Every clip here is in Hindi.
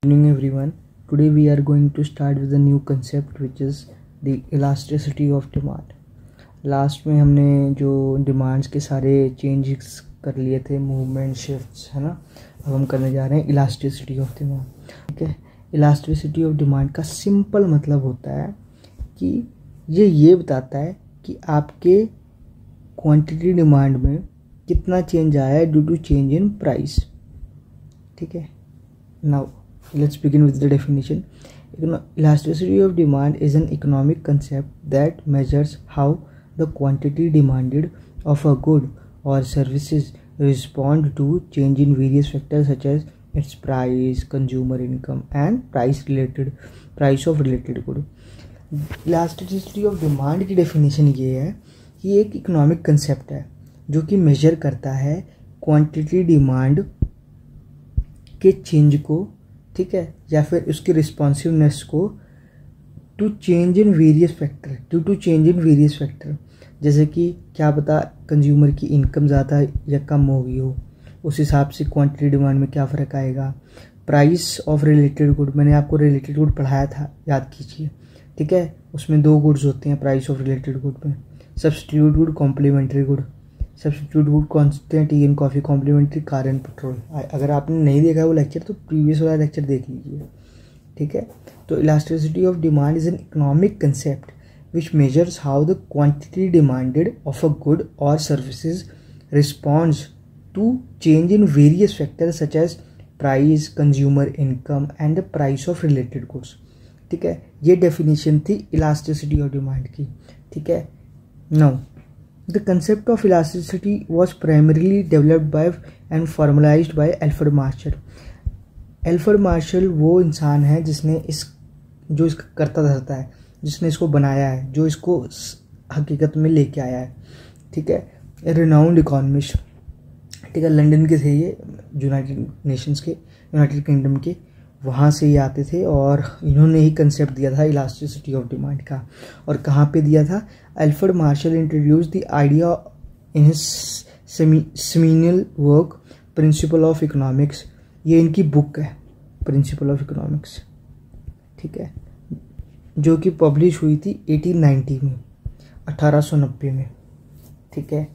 Evening everyone. Today we are going to start with a new concept which is the elasticity of demand. Last में हमने जो डिमांड्स के सारे चेंजेस कर लिए थे, मूवमेंट शिफ्ट्स, है ना. अब हम करने जा रहे हैं इलास्टिसिटी ऑफ डिमांड. ठीक है. इलास्टिसिटी ऑफ डिमांड का सिंपल मतलब होता है कि ये बताता है कि आपके क्वांटिटी डिमांड में कितना चेंज आया है due to change in price. ठीक है. Now let's begin with the definition. Elasticity of demand is an economic concept that measures how the quantity demanded of a good or services respond to change in various factors such as its price, consumer income, and price of related good. Elasticity of demand की definition ये है कि एक economic concept है जो कि measure करता है quantity demand के change को, ठीक है, या फिर उसकी रिस्पॉन्सिवनेस को to change in various factor, due to change in various factor. जैसे कि क्या पता कंज्यूमर की इनकम ज़्यादा या कम हो गई हो, उस हिसाब से क्वांटिटी डिमांड में क्या फ़र्क आएगा. प्राइस ऑफ रिलेटेड गुड, मैंने आपको रिलेटेड गुड पढ़ाया था, याद कीजिए. ठीक है. उसमें दो गुड्स होते हैं प्राइस ऑफ रिलेटेड गुड में, substitute good, complementary good. Substitute good कौन से हैं? Tea and coffee, complementary car and petrol. अगर आपने नहीं देखा है वो लेक्चर तो प्रीवियस वाला लेक्चर देख लीजिए. ठीक है. तो elasticity of demand is an economic concept which measures how the quantity demanded of a good or services responds to change in various factors such as price, consumer income and the price of related goods. ठीक है. ये डेफिनेशन थी इलास्टिसिटी ऑफ डिमांड की. ठीक है. Now the concept of elasticity was primarily developed by and formalized by Alfred Marshall. Alfred Marshall वो इंसान है जिसने जो इसका करता धरता है, जिसने इसको बनाया है, जो इसको हकीकत में लेके आया है. ठीक है. Renowned economist. ठीक है. लंदन के थे ये, यूनाइटेड नेशंस के, यूनाइटेड किंगडम के, वहाँ से ये आते थे और इन्होंने ही कंसेप्ट दिया था इलास्टिसिटी ऑफ डिमांड का. और कहाँ पे दिया था? Alfred Marshall introduce the idea in his seminal work principal of economics. ये इनकी बुक है, प्रिंसिपल ऑफ इकोनॉमिक्स. ठीक है. जो कि पब्लिश हुई थी 1890 में, 1890 में. ठीक है.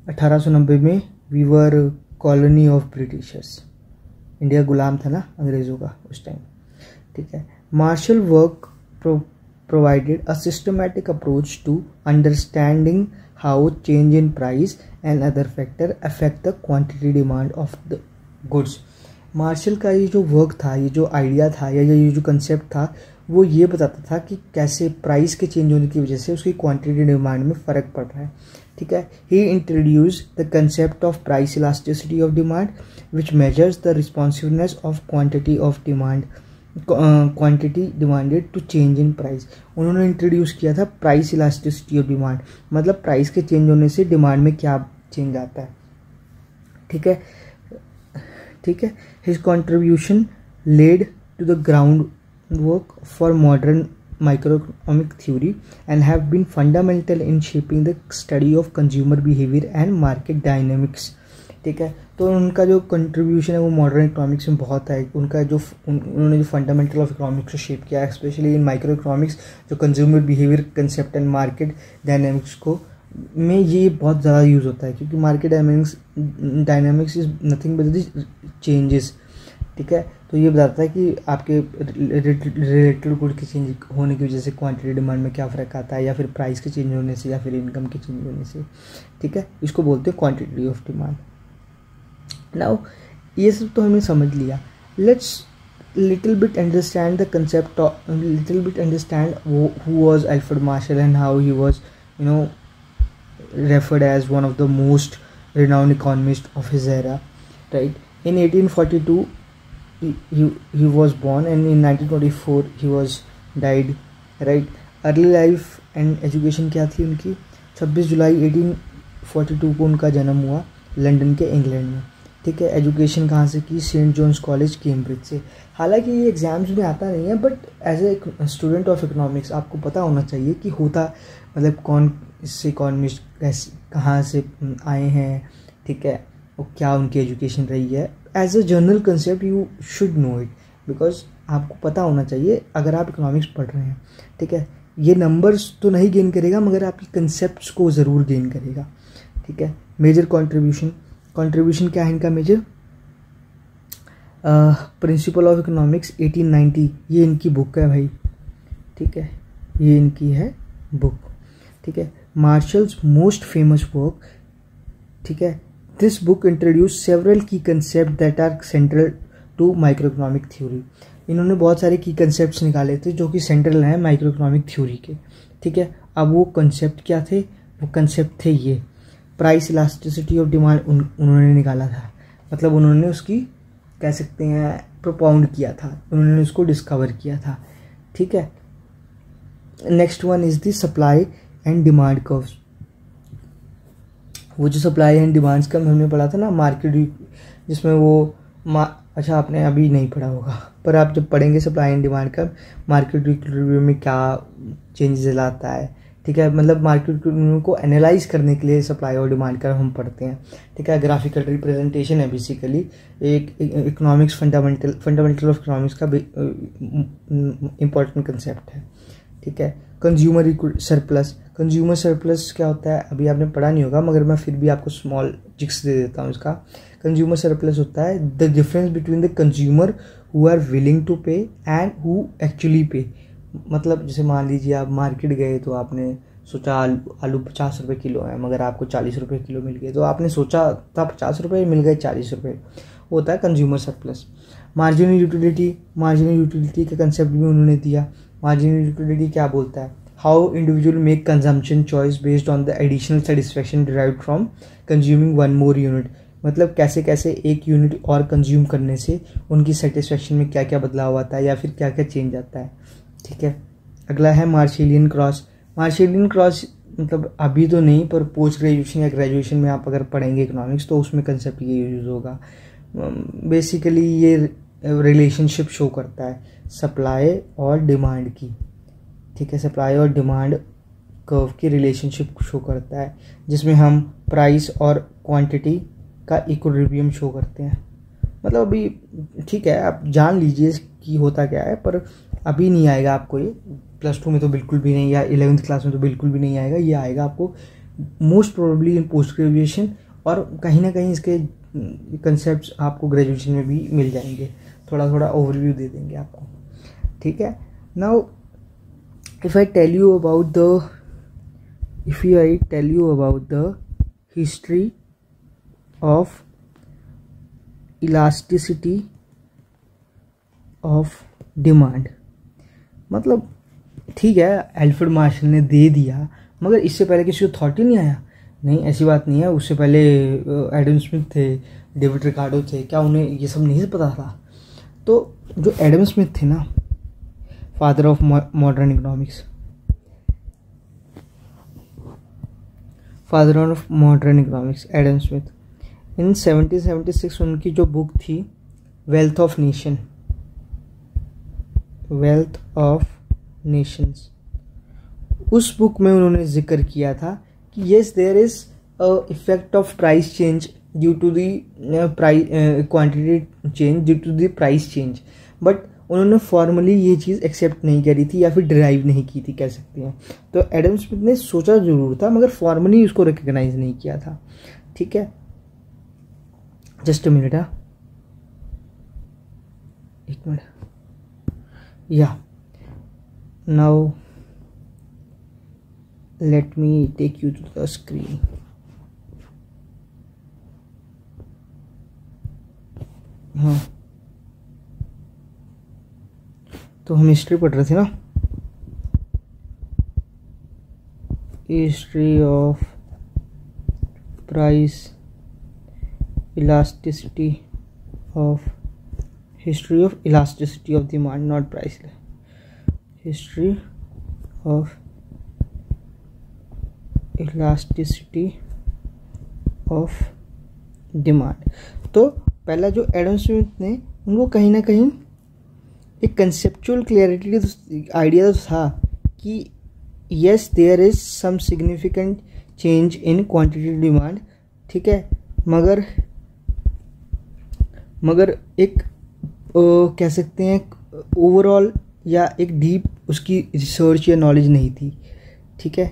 1890 में we were colony of Britishers. India गुलाम था ना अंग्रेज़ों का उस टाइम. ठीक है. Marshall work provided a systematic approach to understanding how change in price and other factor affect the quantity demand of the goods. Marshall का ये जो वर्क था, ये जो आइडिया था या ये जो कंसेप्ट था, वो ये बताता था कि कैसे प्राइस के चेंज होने की वजह से उसकी क्वांटिटी डिमांड में फ़र्क पड़ रहा है. ठीक है. He introduce the concept of price elasticity of demand which measures the responsiveness of quantity of demand, quantity demanded to change in price. उन्होंने इंट्रोड्यूस किया था प्राइस इलास्टिसिटी ऑफ डिमांड, मतलब प्राइस के चेंज होने से डिमांड में क्या चेंज आता है. ठीक है. ठीक है. His contribution led to the ground work for modern microeconomic theory and have been fundamental in shaping the study of consumer behavior and market dynamics. ठीक है. तो उनका जो कंट्रीब्यूशन है वो मॉडर्न इकोनॉमिक्स में बहुत है. उनका जो उन्होंने जो फंडामेंटल ऑफ इकोनॉमिक्स को शेप किया, स्पेशली इन माइक्रो इकोनॉमिक्स, जो consumer behaviour concept and market dynamics को में ये बहुत ज़्यादा यूज़ होता है, क्योंकि market dynamics is nothing but the changes. ठीक है. तो ये बताता है कि आपके रिलेटेड गुड के चेंज होने की वजह से क्वांटिटी डिमांड में क्या फ़र्क आता है, या फिर प्राइस के चेंज होने से, या फिर इनकम के चेंज होने से. ठीक है. इसको बोलते हैं क्वांटिटी ऑफ डिमांड. नाउ ये सब तो हमने समझ लिया. Let's little bit understand the concept of, little bit understand who was Alfred Marshall and how he was referred as one of the most renowned economists of his era. Right. In 1842 he was born and in 1924 he was died. Right. Early life and education क्या थी उनकी? 26 जुलाई 1842 को उनका जन्म हुआ लंदन के, इंग्लैंड में. ठीक है. एजुकेशन कहाँ से की? सेंट जॉन्स कॉलेज, कैम्ब्रिज से. हालांकि ये एग्ज़ाम्स में आता नहीं है, but as a student of economics आपको पता होना चाहिए कि होता मतलब कौन इससे इकोनॉमिस्ट कैसे कहाँ से आए हैं. ठीक है. और क्या उनकी एजुकेशन रही है. As a general concept you should know it, because आपको पता होना चाहिए अगर आप इकोनॉमिक्स पढ़ रहे हैं, ठीक है। ये नंबर्स तो नहीं गेन करेगा मगर आपकी कंसेप्ट को ज़रूर गेन करेगा, ठीक है। मेजर कंट्रीब्यूशन क्या है इनका मेजर? प्रिंसिपल ऑफ इकोनॉमिक्स 1890, ये इनकी बुक है भाई, ठीक है, ये इनकी है बुक, ठीक है। मार्शल्स मोस्ट फेमस वर्क, ठीक है। This book introduce several key concept that are central to micro economic theory. इन्होंने बहुत सारे की कंसेप्ट्स निकाले थे जो कि सेंट्रल हैं माइक्रो इकोनॉमिक थ्योरी के, ठीक है। अब वो कंसेप्ट क्या थे? वो कंसेप्ट थे ये, प्राइस इलास्टिसिटी ऑफ डिमांड उन्होंने निकाला था, मतलब उन्होंने उसकी कह सकते हैं प्रोपाउंड किया था, उन्होंने उसको डिस्कवर किया था, ठीक है। Next one is the supply and demand curves. वो जो सप्लाई एंड डिमांड्स का हमने पढ़ा था ना मार्केट, जिसमें वो अच्छा आपने अभी नहीं पढ़ा होगा, पर आप जब पढ़ेंगे सप्लाई एंड डिमांड का, मार्केट इक्विलिब्रियम में क्या चेंजेस लाता है, ठीक है। मतलब मार्केट इक्विलिब्रियम को एनालाइज करने के लिए सप्लाई और डिमांड का हम पढ़ते हैं, ठीक है। ग्राफिकल रिप्रेजेंटेशन है बेसिकली, एक इकोनॉमिक्स फंडामेंटल ऑफ इकोनॉमिक्स का इम्पॉर्टेंट कंसेप्ट है, ठीक है। कंज्यूमर सरप्लस क्या होता है अभी आपने पढ़ा नहीं होगा मगर मैं फिर भी आपको स्मॉल जिक्स दे देता हूँ इसका। कंज्यूमर सरप्लस होता है the difference between the consumer who are willing to pay and who actually pay. मतलब जैसे मान लीजिए आप मार्केट गए तो आपने सोचा आलू 50 रुपये किलो है मगर आपको 40 रुपये किलो मिल गए, तो आपने सोचा था 50 रुपये, मिल गए 40 रुपये, होता है कंज्यूमर सरप्लस। मार्जिनल यूटिलिटी का कंसेप्ट भी उन्होंने दिया। मार्जिनल यूटिलिटी क्या बोलता है? How individual make consumption choice based on the additional satisfaction derived from consuming one more unit. मतलब कैसे कैसे एक यूनिट और कंज्यूम करने से उनकी सेटिस्फैक्शन में क्या क्या बदलाव आता है या फिर क्या क्या चेंज आता है, ठीक है। अगला है मार्शेलियन क्रॉस। मार्शेलियन क्रॉस मतलब अभी तो नहीं पर पोस्ट ग्रेजुएशन या ग्रेजुएशन में आप अगर पढ़ेंगे इकोनॉमिक्स तो उसमें कंसेप्ट ये यूज़ होगा। बेसिकली ये रिलेशनशिप शो करता है सप्लाई और डिमांड की, ठीक है। सप्लाई और डिमांड कर्व की रिलेशनशिप शो करता है जिसमें हम प्राइस और क्वांटिटी का इक्विलिब्रियम शो करते हैं। मतलब अभी ठीक है आप जान लीजिए कि होता क्या है, पर अभी नहीं आएगा आपको ये, +2 में तो बिल्कुल भी नहीं, या 11th क्लास में तो बिल्कुल भी नहीं आएगा। ये आएगा आपको most probably in post graduation, और कहीं ना कहीं इसके कंसेप्ट्स आपको ग्रेजुएशन में भी मिल जाएंगे, थोड़ा थोड़ा ओवरव्यू दे देंगे आपको, ठीक है। Now if I tell you about the history of elasticity of demand, मतलब ठीक है एल्फ्रेड मार्शल ने दे दिया मगर इससे पहले किसी को थॉट ही नहीं आया? नहीं, ऐसी बात नहीं है। उससे पहले एडम स्मिथ थे, डेविड रिकार्डो थे, क्या उन्हें ये सब नहीं पता था? तो जो एडम स्मिथ थे ना, father of modern economics, Adam Smith, in 1776 उनकी जो बुक थी वेल्थ ऑफ नेशंस, उस बुक में उन्होंने जिक्र किया था कि yes there is effect of price change due to the quantity change due to the price change, but उन्होंने फॉर्मली ये चीज़ एक्सेप्ट नहीं करी थी या फिर डिराइव नहीं की थी, कह सकते हैं। तो एडम स्मिथ ने सोचा जरूर था मगर फॉर्मली उसको रिकग्नाइज नहीं किया था, ठीक है। जस्ट अ मिनट, एक मिनट, या now let me take you to the screen. हाँ, तो हम हिस्ट्री पढ़ रहे थे ना, history of price elasticity of demand, not price, history of elasticity of demand. तो पहला जो एडम स्मिथ ने, उनको कहीं ना कहीं एक कंसेप्चुअल क्लियरिटी आइडिया तो था कि yes there is some significant change in quantity demand, ठीक है, मगर एक कह सकते हैं ओवरऑल या एक डीप उसकी रिसर्च या नॉलेज नहीं थी, ठीक है।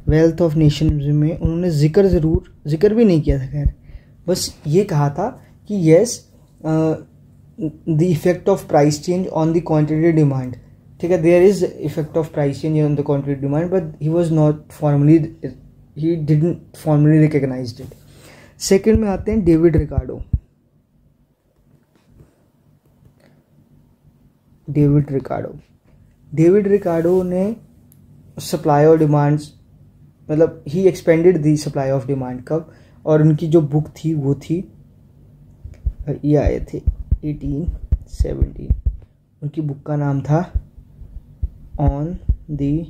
वेल्थ ऑफ नेशंस में उन्होंने जिक्र भी नहीं किया था, खैर बस ये कहा था कि yes the effect of price change on the quantity demand, ठीक है, there is effect of price change on the quantity demand, but he didn't formally recognized it. Second में आते हैं डेविड रिकार्डो ने सप्लाई और डिमांड्स, मतलब ही expanded the supply of demand कब, और उनकी जो बुक थी वो थी, ये आए थे 1817, उनकी बुक का नाम था on the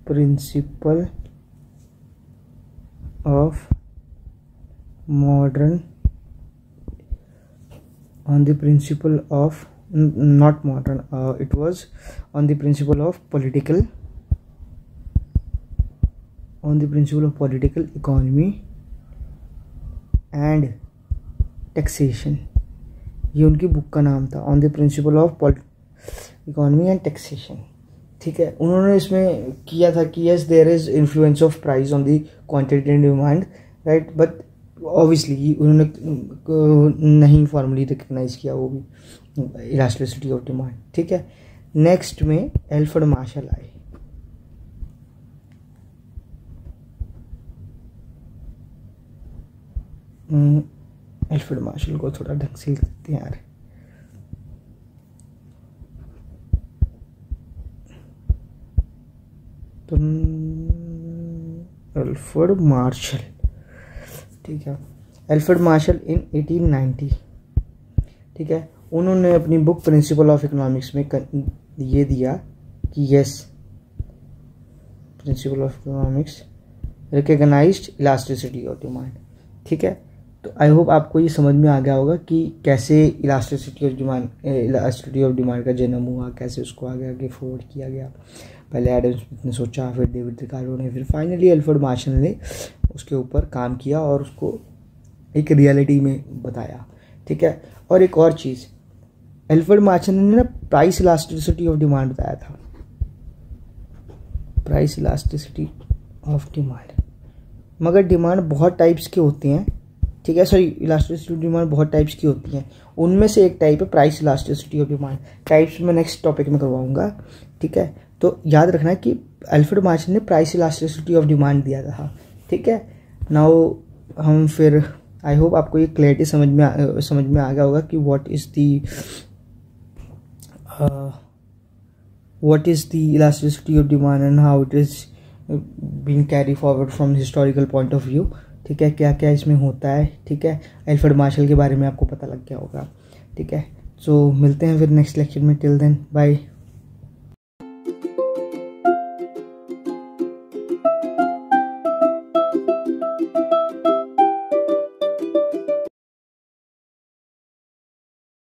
principle of modern, on the principle of not modern, it was on the principle of political economy and taxation, ये उनकी बुक का नाम था, on the principle of economy and taxation, ठीक है। उन्होंने इसमें किया था कि yes there is influence of price on the quantity and demand, right, but obviously उन्होंने नहीं फॉर्मली रिकग्नाइज किया वो भी इलास्टिसिटी ऑफ डिमांड, ठीक है। नेक्स्ट में एल्फ्रेड मार्शल आए। एल्फ्रेड मार्शल को थोड़ा ढंग से लिखते हैं यार, एल्फ्रेड मार्शल, ठीक है। एल्फ्रेड मार्शल इन 1890, ठीक है। उन्होंने अपनी बुक प्रिंसिपल ऑफ इकोनॉमिक्स में ये दिया कि yes principle of economics recognized elasticity of demand, ठीक है। तो आई होप आपको ये समझ में आ गया होगा कि कैसे इलास्टिसिटी ऑफ डिमांड का जन्म हुआ, कैसे उसको आगे फॉरवर्ड किया गया। पहले एडम स्मिथ ने सोचा, फिर डेविड रिकार्डो ने, फिर फाइनली एल्फ्रेड मार्शल ने उसके ऊपर काम किया और उसको एक रियलिटी में बताया, ठीक है। और एक और चीज़, एल्फ्रेड मार्शल ने ना प्राइस इलास्टिसिटी ऑफ डिमांड बताया था, प्राइस इलास्टिसिटी ऑफ डिमांड, मगर डिमांड बहुत टाइप्स के होते हैं, ठीक है, सॉरी इलास्टिसिटी ऑफ डिमांड बहुत टाइप्स की होती हैं, उनमें से एक टाइप है price elasticity of demand. Types में नेक्स्ट टॉपिक में करवाऊंगा, ठीक है। तो याद रखना कि एल्फ्रेड मार्शल ने प्राइस इलास्टिसिटी ऑफ डिमांड दिया था, ठीक है। नाउ हम फिर आई होप आपको ये क्लैरिटी समझ में आ गया होगा कि what is the elasticity of demand and how it is being carry forward from historical point of view, ठीक है, क्या क्या इसमें होता है, ठीक है। एल्फ्रेड मार्शल के बारे में आपको पता लग गया होगा, ठीक है। सो मिलते हैं फिर नेक्स्ट लेक्चर में, टिल देन बाय।